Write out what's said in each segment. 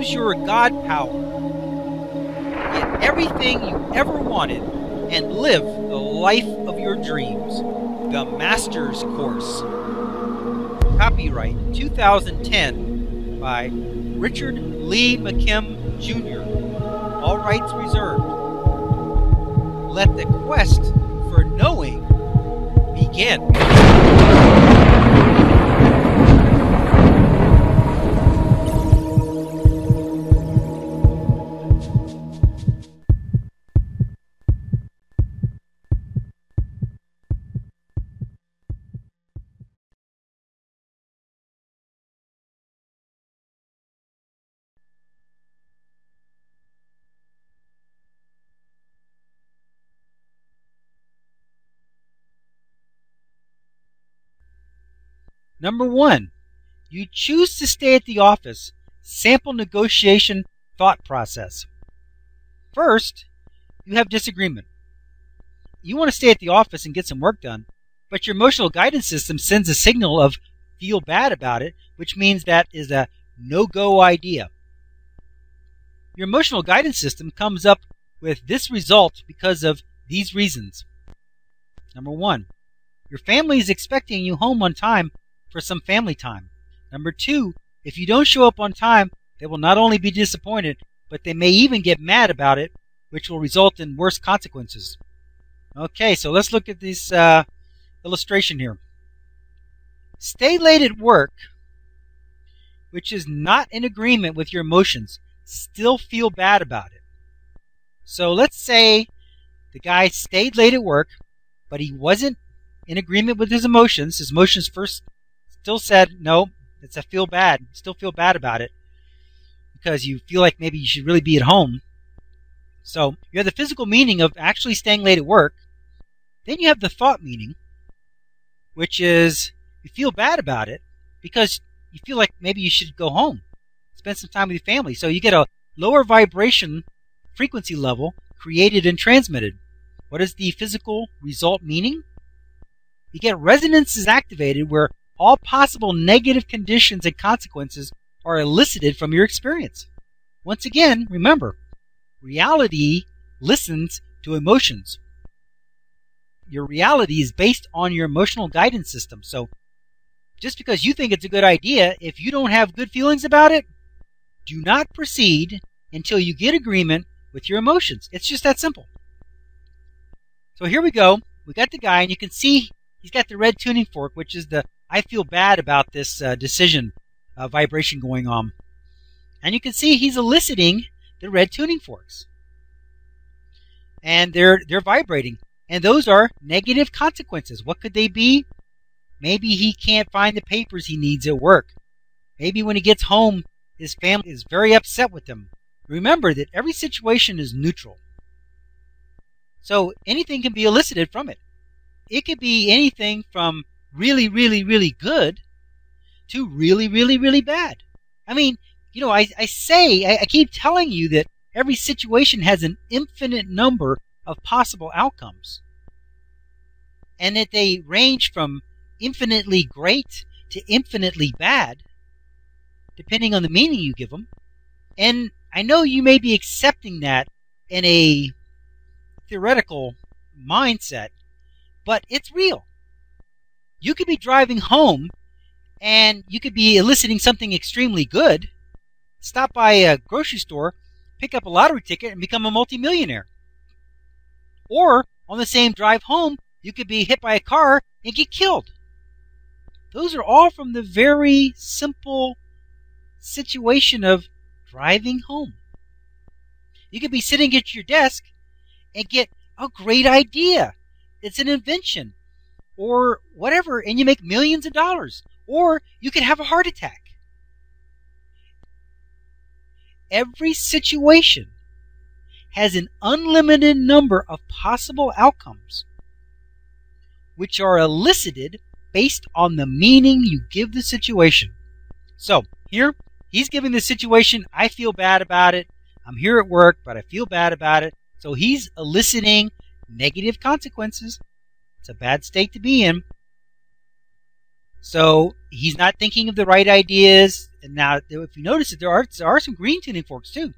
Use your God power. Get everything you ever wanted and live the life of your dreams. The Master's Course. Copyright 2010 by Richard Lee McKim Jr. All rights reserved. Let the quest for knowing begin. Number 1, you choose to stay at the office. Sample negotiation thought process. First, you have disagreement. You want to stay at the office and get some work done, but your emotional guidance system sends a signal of feel bad about it, which means that is a no-go idea. Your emotional guidance system comes up with this result because of these reasons. Number 1, your family is expecting you home on time for some family time. Number 2, if you don't show up on time, they will not only be disappointed, but they may even get mad about it, which will result in worse consequences. Okay, so let's look at this illustration here. Stay late at work, which is not in agreement with your emotions. Still feel bad about it. So let's say the guy stayed late at work, but he wasn't in agreement with his emotions. His emotions first still said, no, it's a feel bad. Still feel bad about it because you feel like maybe you should really be at home. So you have the physical meaning of actually staying late at work. Then you have the thought meaning, which is you feel bad about it because you feel like maybe you should go home, spend some time with your family. So you get a lower vibration frequency level created and transmitted. What is the physical result meaning? You get resonances activated where all possible negative conditions and consequences are elicited from your experience. Once again, remember, reality listens to emotions. Your reality is based on your emotional guidance system. So just because you think it's a good idea, if you don't have good feelings about it, do not proceed until you get agreement with your emotions. It's just that simple. So here we go. We got the guy, and you can see he's got the red tuning fork, which is the I feel bad about this decision vibration going on. And you can see he's eliciting the red tuning forks. And they're vibrating. And those are negative consequences. What could they be? Maybe he can't find the papers he needs at work. Maybe when he gets home, his family is very upset with him. Remember that every situation is neutral. So anything can be elicited from it. It could be anything from really, really, really good to really, really, really bad. I mean, you know, I keep telling you that every situation has an infinite number of possible outcomes. And that they range from infinitely great to infinitely bad, depending on the meaning you give them. And I know you may be accepting that in a theoretical mindset, but it's real. You could be driving home and you could be eliciting something extremely good, stop by a grocery store, pick up a lottery ticket, and become a multimillionaire. Or on the same drive home, you could be hit by a car and get killed. Those are all from the very simple situation of driving home. You could be sitting at your desk and get a great idea. It's an invention or whatever, and you make millions of dollars. Or you could have a heart attack. Every situation has an unlimited number of possible outcomes, which are elicited based on the meaning you give the situation. So here, he's giving the situation, I feel bad about it. I'm here at work, but I feel bad about it. So he's eliciting negative consequences. It's a bad state to be in. So he's not thinking of the right ideas. And now, if you notice it, there are some green tuning forks too.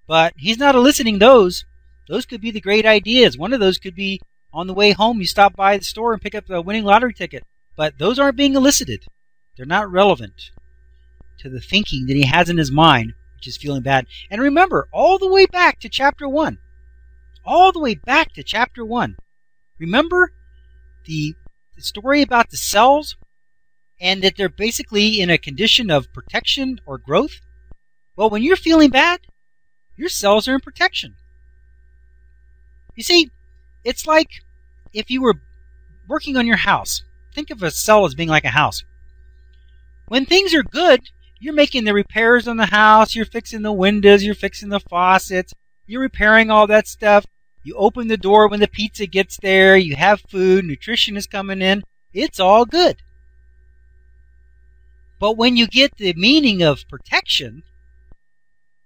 But he's not eliciting those. Those could be the great ideas. One of those could be on the way home, you stop by the store and pick up the winning lottery ticket. But those aren't being elicited. They're not relevant to the thinking that he has in his mind, which is feeling bad. And remember, all the way back to chapter 1. All the way back to chapter 1. Remember the story about the cells and that they're basically in a condition of protection or growth? Well, when you're feeling bad, your cells are in protection. You see, it's like if you were working on your house. Think of a cell as being like a house. When things are good, you're making the repairs on the house, you're fixing the windows, you're fixing the faucets, you're repairing all that stuff. You open the door when the pizza gets there, you have food, nutrition is coming in. It's all good. But when you get the meaning of protection,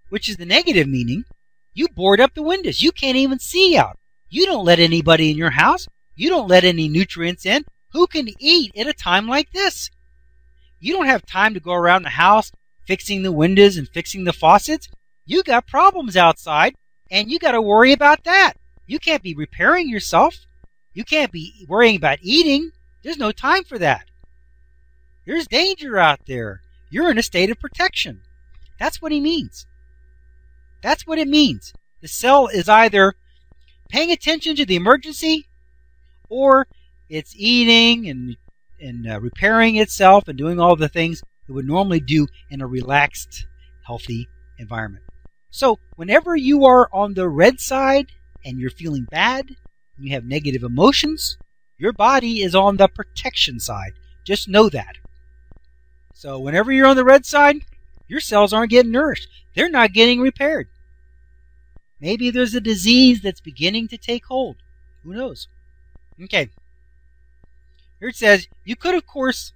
which is the negative meaning, you board up the windows. You can't even see out. You don't let anybody in your house. You don't let any nutrients in. Who can eat at a time like this? You don't have time to go around the house fixing the windows and fixing the faucets. You got problems outside, and you got to worry about that. You can't be repairing yourself. You can't be worrying about eating. There's no time for that. There's danger out there. You're in a state of protection. That's what he means. That's what it means. The cell is either paying attention to the emergency, or it's eating and repairing itself and doing all the things it would normally do in a relaxed, healthy environment. So whenever you are on the red side and you're feeling bad, you have negative emotions, your body is on the protection side. Just know that. So whenever you're on the red side, your cells aren't getting nourished. They're not getting repaired. Maybe there's a disease that's beginning to take hold. Who knows? Okay. Here it says, you could, of course,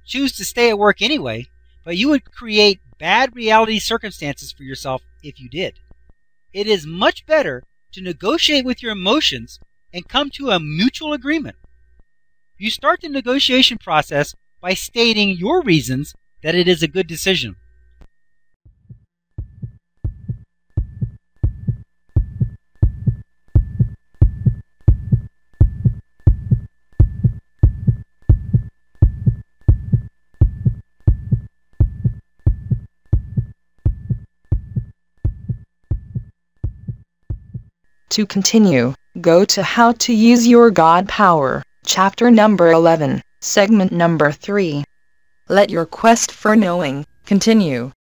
choose to stay at work anyway, but you would create bad reality circumstances for yourself if you did. It is much better to negotiate with your emotions and come to a mutual agreement. You start the negotiation process by stating your reasons that it is a good decision. To continue, go to How to Use Your God Power, chapter number 11, segment number 3. Let your quest for knowing continue.